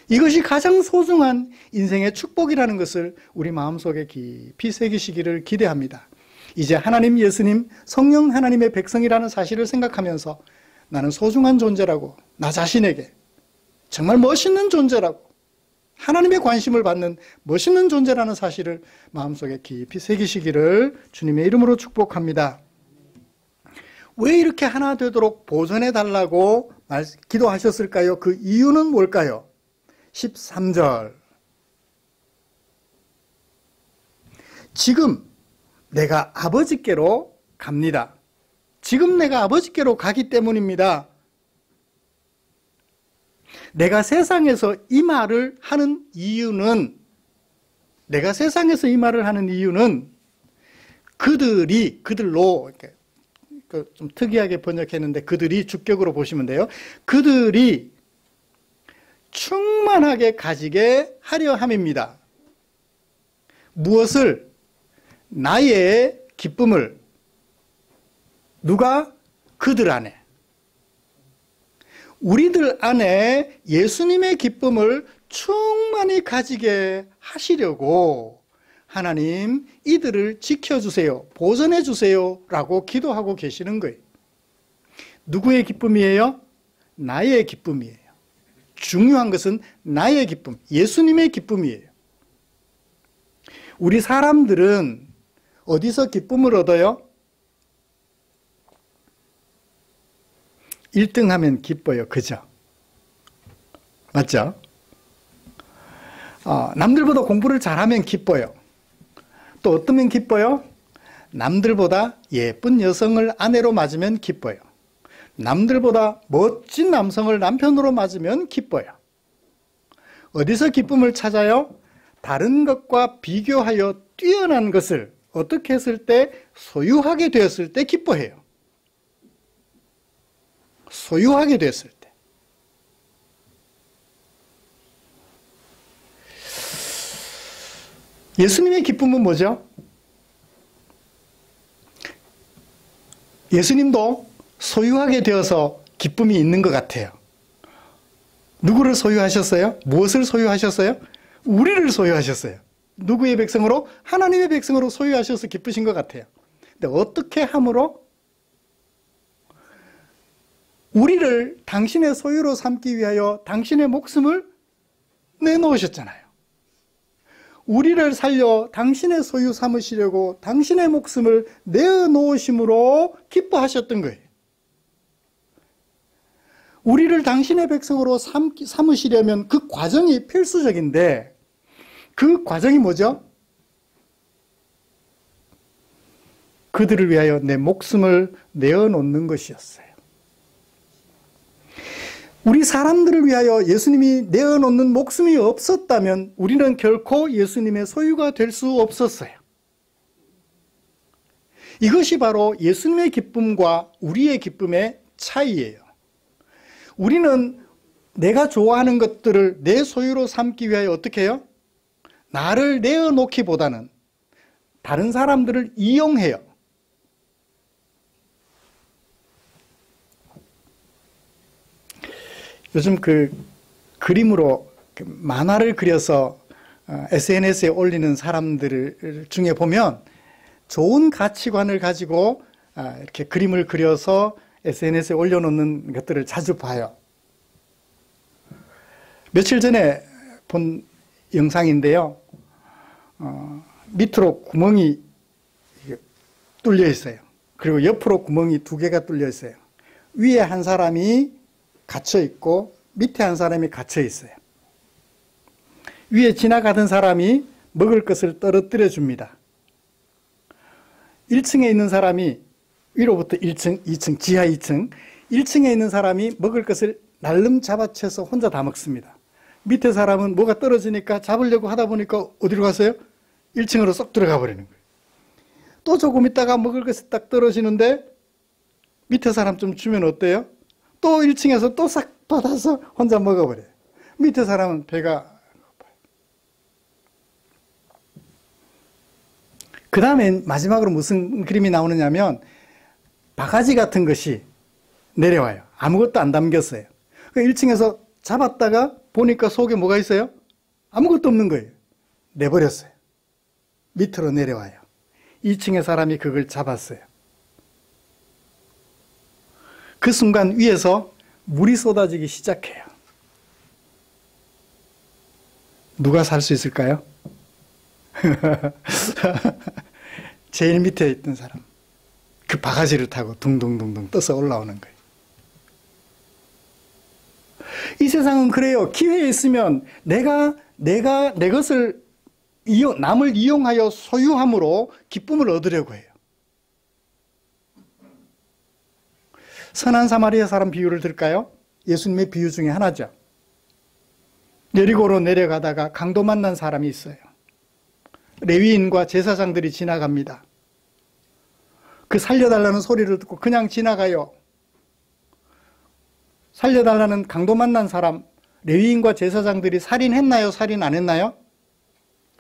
이것이 가장 소중한 인생의 축복이라는 것을 우리 마음속에 깊이 새기시기를 기대합니다. 이제 하나님, 예수님, 성령 하나님의 백성이라는 사실을 생각하면서 나는 소중한 존재라고, 나 자신에게 정말 멋있는 존재라고, 하나님의 관심을 받는 멋있는 존재라는 사실을 마음속에 깊이 새기시기를 주님의 이름으로 축복합니다. 왜 이렇게 하나 되도록 보존해 달라고 기도하셨을까요? 그 이유는 뭘까요? 13절. 지금 내가 아버지께로 갑니다. 지금 내가 아버지께로 가기 때문입니다. 내가 세상에서 이 말을 하는 이유는, 그들로, 좀 특이하게 번역했는데 그들이 주격으로 보시면 돼요. 그들이 충만하게 가지게 하려 함입니다. 무엇을? 나의 기쁨을. 누가? 그들 안에. 우리들 안에 예수님의 기쁨을 충만히 가지게 하시려고 하나님, 이들을 지켜주세요, 보존해주세요 라고 기도하고 계시는 거예요. 누구의 기쁨이에요? 나의 기쁨이에요. 중요한 것은 나의 기쁨, 예수님의 기쁨이에요. 우리 사람들은 어디서 기쁨을 얻어요? 1등 하면 기뻐요. 그죠? 맞죠? 남들보다 공부를 잘하면 기뻐요. 또 어떠면 기뻐요? 남들보다 예쁜 여성을 아내로 맞으면 기뻐요. 남들보다 멋진 남성을 남편으로 맞으면 기뻐요. 어디서 기쁨을 찾아요? 다른 것과 비교하여 뛰어난 것을 어떻게 했을 때 소유하게 되었을 때 기뻐해요. 소유하게 되었을 때. 예수님의 기쁨은 뭐죠? 예수님도 소유하게 되어서 기쁨이 있는 것 같아요. 누구를 소유하셨어요? 무엇을 소유하셨어요? 우리를 소유하셨어요. 누구의 백성으로? 하나님의 백성으로 소유하셔서 기쁘신 것 같아요. 근데 어떻게 함으로? 우리를 당신의 소유로 삼기 위하여 당신의 목숨을 내놓으셨잖아요. 우리를 살려 당신의 소유 삼으시려고 당신의 목숨을 내어놓으심으로 기뻐하셨던 거예요. 우리를 당신의 백성으로 삼으시려면 그 과정이 필수적인데 그 과정이 뭐죠? 그들을 위하여 내 목숨을 내어놓는 것이었어요. 우리 사람들을 위하여 예수님이 내어놓는 목숨이 없었다면 우리는 결코 예수님의 소유가 될 수 없었어요. 이것이 바로 예수님의 기쁨과 우리의 기쁨의 차이예요. 우리는 내가 좋아하는 것들을 내 소유로 삼기 위하여 어떻게 해요? 나를 내어놓기보다는 다른 사람들을 이용해요. 요즘 그림으로 만화를 그려서 SNS에 올리는 사람들 중에 보면 좋은 가치관을 가지고 이렇게 그림을 그려서 SNS에 올려놓는 것들을 자주 봐요. 며칠 전에 본 영상인데요. 밑으로 구멍이 뚫려 있어요. 그리고 옆으로 구멍이 2개가 뚫려 있어요. 위에 한 사람이 갇혀 있고 밑에 한 사람이 갇혀 있어요. 위에 지나가던 사람이 먹을 것을 떨어뜨려 줍니다. 1층에 있는 사람이 위로부터 1층, 2층, 지하 2층 1층에 있는 사람이 먹을 것을 날름 잡아채서 혼자 다 먹습니다. 밑에 사람은 뭐가 떨어지니까 잡으려고 하다 보니까 어디로 갔어요? 1층으로 쏙 들어가 버리는 거예요. 또 조금 있다가 먹을 것이 딱 떨어지는데 밑에 사람 좀 주면 어때요? 또 1층에서 또 싹 받아서 혼자 먹어버려요. 밑에 사람은 배가 고파요. 그 다음에 마지막으로 무슨 그림이 나오느냐면 바가지 같은 것이 내려와요. 아무것도 안 담겼어요. 1층에서 잡았다가 보니까 속에 뭐가 있어요? 아무것도 없는 거예요. 내버렸어요. 밑으로 내려와요. 2층의 사람이 그걸 잡았어요. 그 순간 위에서 물이 쏟아지기 시작해요. 누가 살 수 있을까요? 제일 밑에 있던 사람. 그 바가지를 타고 둥둥둥둥 떠서 올라오는 거예요. 이 세상은 그래요. 기회에 있으면 내가 내 것을 남을 이용하여 소유함으로 기쁨을 얻으려고 해요. 선한 사마리아 사람 비유를 들까요? 예수님의 비유 중에 하나죠. 여리고로 내려가다가 강도 만난 사람이 있어요. 레위인과 제사장들이 지나갑니다. 그 살려달라는 소리를 듣고 그냥 지나가요. 살려달라는 강도 만난 사람, 레위인과 제사장들이 살인했나요? 살인 안 했나요?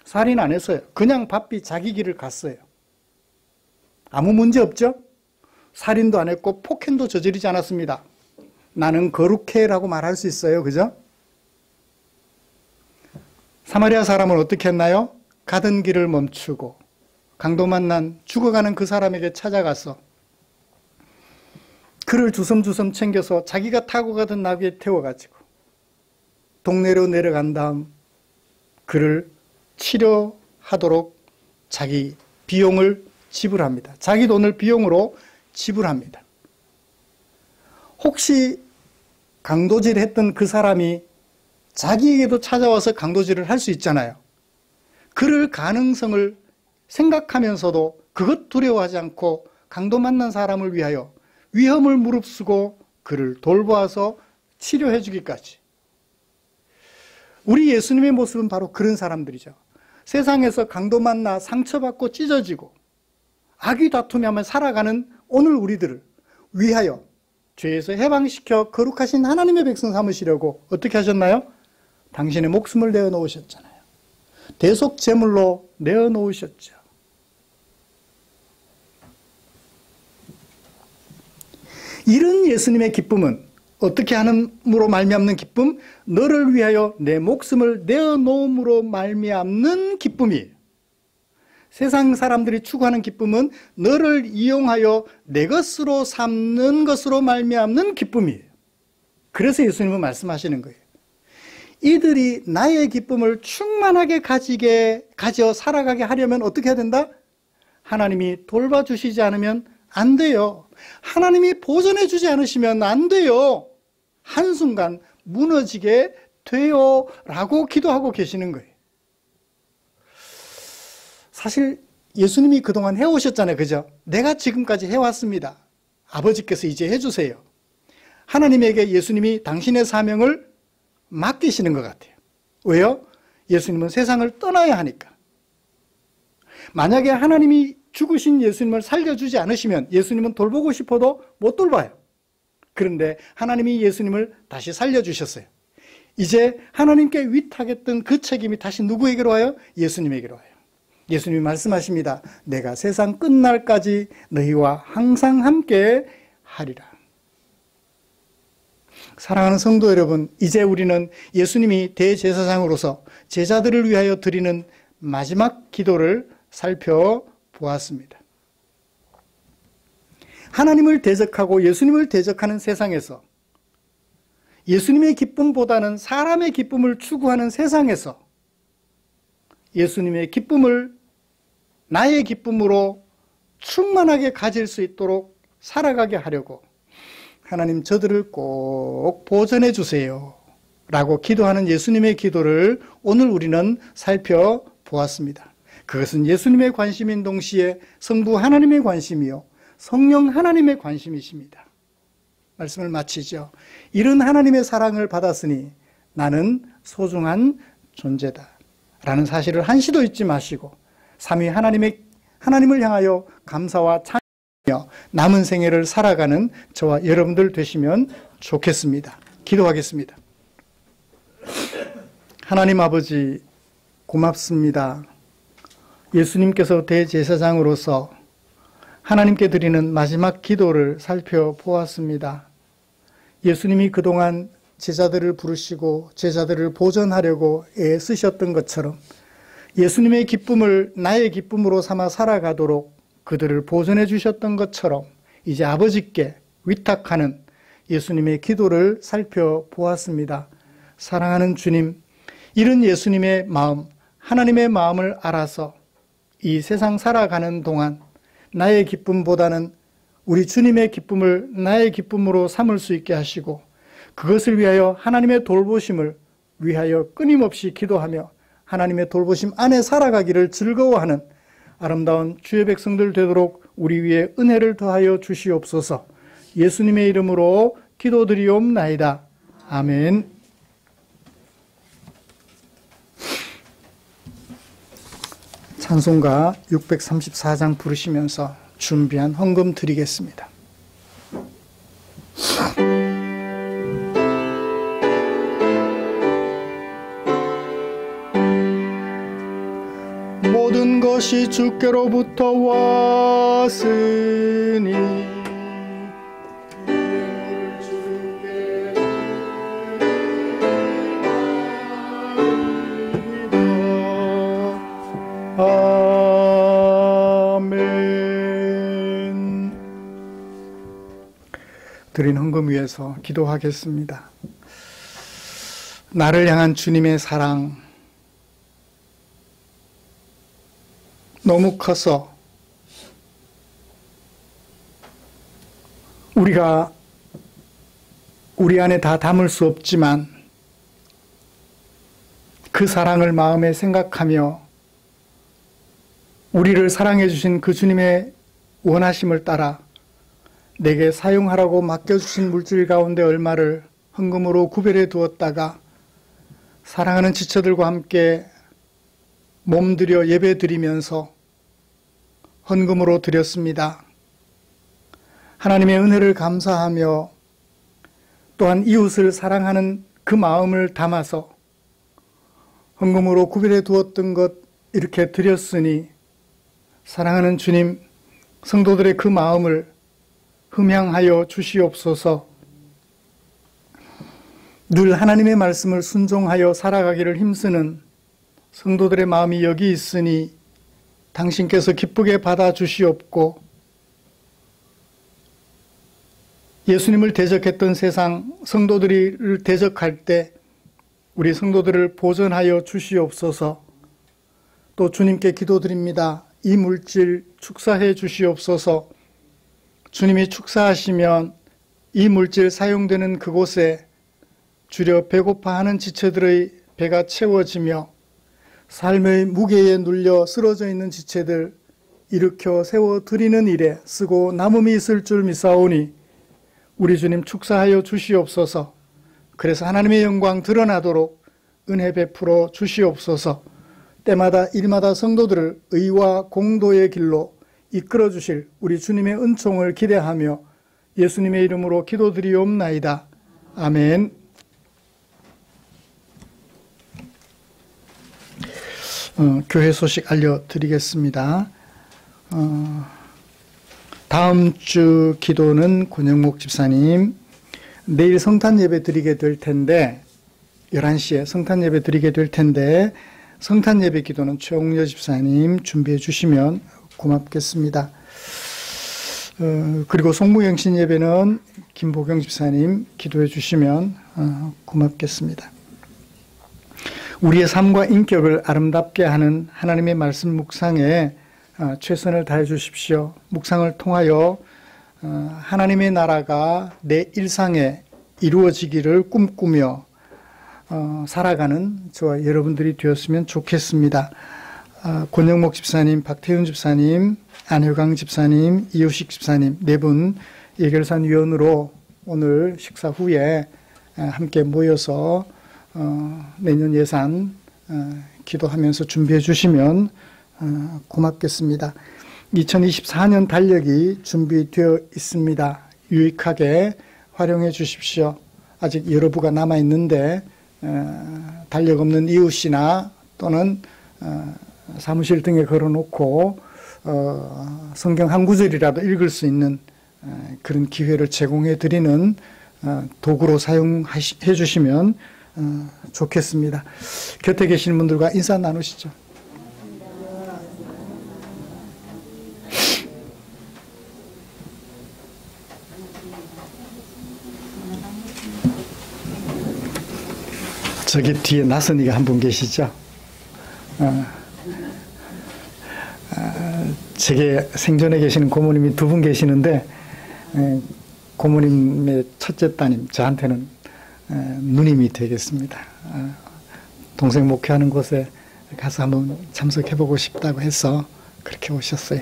살인 안 했어요. 그냥 바삐 자기 길을 갔어요. 아무 문제 없죠? 살인도 안 했고 폭행도 저지르지 않았습니다. 나는 거룩해라고 말할 수 있어요. 그죠? 사마리아 사람은 어떻게 했나요? 가던 길을 멈추고 강도 만난 죽어가는 그 사람에게 찾아가서 그를 주섬주섬 챙겨서 자기가 타고 가던 나귀에 태워가지고 동네로 내려간 다음 그를 치료하도록 자기 비용을 지불합니다. 자기 돈을 비용으로 지불합니다. 혹시 강도질 했던 그 사람이 자기에게도 찾아와서 강도질을 할 수 있잖아요. 그럴 가능성을 생각하면서도 그것 두려워하지 않고 강도 만난 사람을 위하여 위험을 무릅쓰고 그를 돌보아서 치료해 주기까지. 우리 예수님의 모습은 바로 그런 사람들이죠. 세상에서 강도 만나 상처받고 찢어지고 악의 다투며 살아가는 오늘 우리들을 위하여 죄에서 해방시켜 거룩하신 하나님의 백성 삼으시려고 어떻게 하셨나요? 당신의 목숨을 내어놓으셨잖아요. 대속 제물로 내어놓으셨죠. 이런 예수님의 기쁨은 어떻게 함으로 말미암는 기쁨? 너를 위하여 내 목숨을 내어놓음으로 말미암는 기쁨이에요. 세상 사람들이 추구하는 기쁨은 너를 이용하여 내 것으로 삼는 것으로 말미암는 기쁨이에요. 그래서 예수님은 말씀하시는 거예요. 이들이 나의 기쁨을 충만하게 가져 살아가게 하려면 어떻게 해야 된다? 하나님이 돌봐주시지 않으면 안 돼요. 하나님이 보전해 주지 않으시면 안 돼요. 한순간 무너지게 돼요 라고 기도하고 계시는 거예요. 사실 예수님이 그동안 해오셨잖아요. 그죠? 내가 지금까지 해왔습니다. 아버지께서 이제 해주세요. 하나님에게 예수님이 당신의 사명을 맡기시는 것 같아요. 왜요? 예수님은 세상을 떠나야 하니까. 만약에 하나님이 죽으신 예수님을 살려주지 않으시면 예수님은 돌보고 싶어도 못 돌봐요. 그런데 하나님이 예수님을 다시 살려주셨어요. 이제 하나님께 위탁했던 그 책임이 다시 누구에게로 와요? 예수님에게로 와요. 예수님이 말씀하십니다. 내가 세상 끝날까지 너희와 항상 함께 하리라. 사랑하는 성도 여러분, 이제 우리는 예수님이 대제사장으로서 제자들을 위하여 드리는 마지막 기도를 살펴보았습니다. 하나님을 대적하고 예수님을 대적하는 세상에서, 예수님의 기쁨보다는 사람의 기쁨을 추구하는 세상에서 예수님의 기쁨을 나의 기쁨으로 충만하게 가질 수 있도록 살아가게 하려고 하나님 저들을 꼭 보전해 주세요 라고 기도하는 예수님의 기도를 오늘 우리는 살펴보았습니다. 그것은 예수님의 관심인 동시에 성부 하나님의 관심이요 성령 하나님의 관심이십니다. 말씀을 마치죠. 이런 하나님의 사랑을 받았으니 나는 소중한 존재다 라는 사실을 한시도 잊지 마시고 삼위 하나님을 향하여 감사와 찬양하며 남은 생애를 살아가는 저와 여러분들 되시면 좋겠습니다. 기도하겠습니다. 하나님 아버지 고맙습니다. 예수님께서 대제사장으로서 하나님께 드리는 마지막 기도를 살펴보았습니다. 예수님이 그동안 제자들을 부르시고 제자들을 보전하려고 애쓰셨던 것처럼 예수님의 기쁨을 나의 기쁨으로 삼아 살아가도록 그들을 보전해 주셨던 것처럼 이제 아버지께 위탁하는 예수님의 기도를 살펴보았습니다. 사랑하는 주님, 이런 예수님의 마음, 하나님의 마음을 알아서 이 세상 살아가는 동안 나의 기쁨보다는 우리 주님의 기쁨을 나의 기쁨으로 삼을 수 있게 하시고 그것을 위하여 하나님의 돌보심을 위하여 끊임없이 기도하며 하나님의 돌보심 안에 살아가기를 즐거워하는 아름다운 주의 백성들 되도록 우리 위에 은혜를 더하여 주시옵소서. 예수님의 이름으로 기도드리옵나이다. 아멘. 찬송가 634장 부르시면서 준비한 헌금 드리겠습니다. 모든 것이 주께로부터 왔으니 아멘. 드린 헌금 위해서 기도하겠습니다. 나를 향한 주님의 사랑 너무 커서 우리가 우리 안에 다 담을 수 없지만 그 사랑을 마음에 생각하며 우리를 사랑해 주신 그 주님의 원하심을 따라 내게 사용하라고 맡겨주신 물질 가운데 얼마를 헌금으로 구별해 두었다가 사랑하는 지체들과 함께 몸들여 예배 드리면서 헌금으로 드렸습니다. 하나님의 은혜를 감사하며 또한 이웃을 사랑하는 그 마음을 담아서 헌금으로 구별해 두었던 것 이렇게 드렸으니 사랑하는 주님, 성도들의 그 마음을 흠양하여 주시옵소서. 늘 하나님의 말씀을 순종하여 살아가기를 힘쓰는 성도들의 마음이 여기 있으니 당신께서 기쁘게 받아주시옵고 예수님을 대적했던 세상 성도들을 대적할 때 우리 성도들을 보전하여 주시옵소서. 또 주님께 기도드립니다. 이 물질 축사해 주시옵소서. 주님이 축사하시면 이 물질 사용되는 그곳에 주려 배고파하는 지체들의 배가 채워지며 삶의 무게에 눌려 쓰러져 있는 지체들 일으켜 세워드리는 일에 쓰고 남음이 있을 줄 믿사오니 우리 주님 축사하여 주시옵소서. 그래서 하나님의 영광 드러나도록 은혜 베풀어 주시옵소서. 때마다 일마다 성도들을 의와 공도의 길로 이끌어 주실 우리 주님의 은총을 기대하며 예수님의 이름으로 기도드리옵나이다. 아멘. 교회 소식 알려드리겠습니다. 다음 주 기도는 권영목 집사님, 내일 성탄 예배 드리게 될 텐데 11시에 성탄 예배 드리게 될 텐데 성탄 예배 기도는 최홍여 집사님 준비해 주시면 고맙겠습니다. 그리고 송무경신 예배는 김보경 집사님 기도해 주시면 고맙겠습니다. 우리의 삶과 인격을 아름답게 하는 하나님의 말씀 묵상에 최선을 다해 주십시오. 묵상을 통하여 하나님의 나라가 내 일상에 이루어지기를 꿈꾸며 살아가는 저와 여러분들이 되었으면 좋겠습니다. 권영목 집사님, 박태윤 집사님, 안효강 집사님, 이효식 집사님 네 분 예결산 위원으로 오늘 식사 후에 함께 모여서 내년 예산 기도하면서 준비해 주시면 고맙겠습니다. 2024년 달력이 준비되어 있습니다. 유익하게 활용해 주십시오. 아직 여러 부가 남아 있는데 달력 없는 이웃이나 또는 사무실 등에 걸어놓고 성경 한 구절이라도 읽을 수 있는 그런 기회를 제공해 드리는 도구로 사용해 주시면 좋겠습니다. 곁에 계시는 분들과 인사 나누시죠. 저기 뒤에 나선이가 한 분 계시죠? 제게 생전에 계시는 고모님이 두 분 계시는데 고모님의 첫째 따님 저한테는 누님이 되겠습니다. 동생 목회하는 곳에 가서 한번 참석해보고 싶다고 해서 그렇게 오셨어요.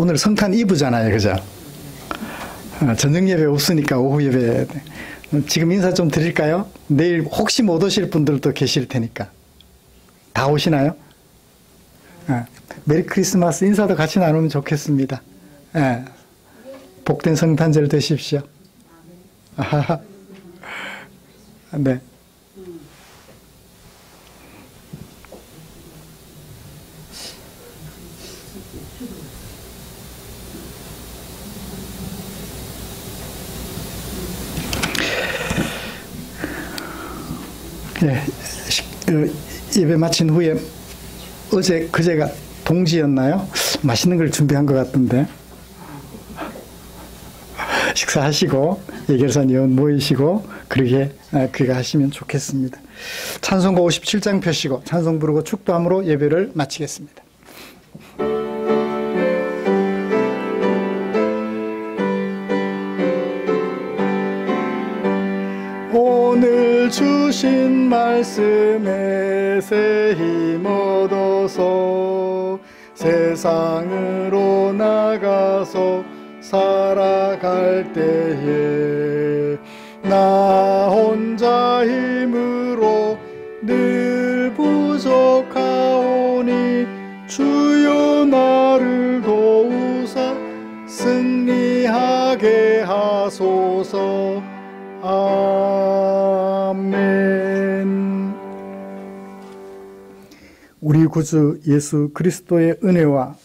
오늘 성탄 이브잖아요, 그죠? 저녁 예배 없으니까 오후 예배. 지금 인사 좀 드릴까요? 내일 혹시 못 오실 분들도 계실 테니까. 다 오시나요? 메리 크리스마스 인사도 같이 나누면 좋겠습니다. 복된 성탄절 되십시오. 네. 네, 예배 마친 후에 그제가 동지였나요? 맛있는 걸 준비한 것 같던데 식사하시고 예결산 위원 모이시고 그렇게 하시면 좋겠습니다. 찬송가 57장 펴시고 찬송 부르고 축도함으로 예배를 마치겠습니다. 주신 말씀에 새 힘 얻어서 세상으로 나가서 살아갈 때에 나 혼자 힘으로 늘 부족하오니 주여 나를 도우사 승리하게 하소서. 아멘. 우리 구주 예수 그리스도의 은혜와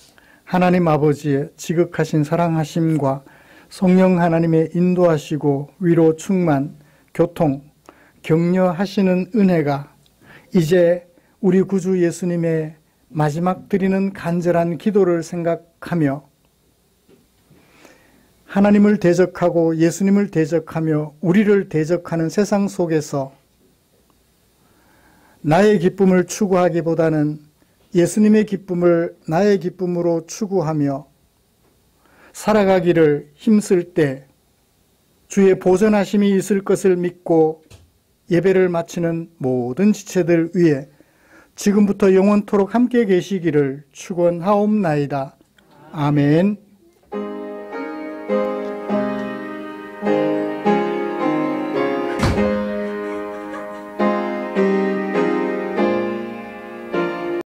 하나님 아버지의 지극하신 사랑하심과 성령 하나님의 인도하시고 위로 충만, 교통, 격려하시는 은혜가 이제 우리 구주 예수님의 마지막 드리는 간절한 기도를 생각하며 하나님을 대적하고 예수님을 대적하며 우리를 대적하는 세상 속에서 나의 기쁨을 추구하기보다는 예수님의 기쁨을 나의 기쁨으로 추구하며 살아가기를 힘쓸 때 주의 보전하심이 있을 것을 믿고 예배를 마치는 모든 지체들 위해 지금부터 영원토록 함께 계시기를 축원하옵나이다. 아멘.